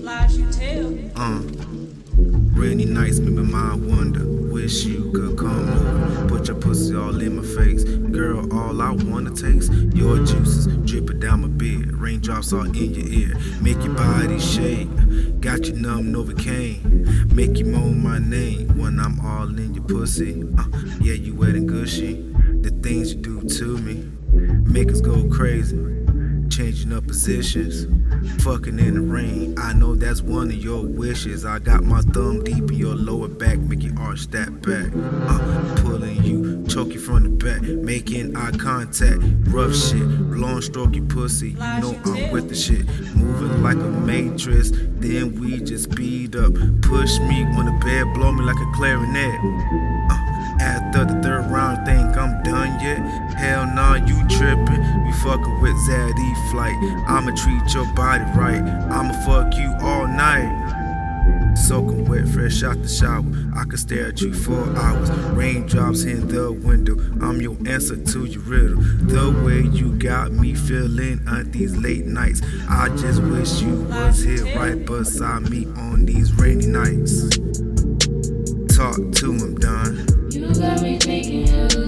Lies you tell. Rainy nights make my mind wonder. Wish you could come over. Put your pussy all in my face. Girl, all I wanna taste your juices dripping down my beard. Raindrops all in your ear. Make your body shake. Got you numb, Novocaine. Make you moan my name when I'm all in your pussy. Yeah, you wet and gushy. The things you do to me make us go crazy. Changing up positions, fucking in the rain. I know that's one of your wishes. I got my thumb deep in your lower back, make you arch that back. Pulling you, choke you from the back, making eye contact. Rough shit, long stroke your pussy. You know I'm with the shit, moving like a matrix. Then we just speed up, push me on the bed, blow me like a clarinet. After the third round, think I'm done yet? Hell nah, you trippin'. We fuckin' with Zaddy flight. I'ma treat your body right. I'ma fuck you all night. Soaking wet, fresh out the shower. I could stare at you for hours. Raindrops in the window. I'm your answer to your riddle. The way you got me feeling on these late nights. I just wish you was here right beside me on these rainy nights. Talk to him, Don. You got me thinking.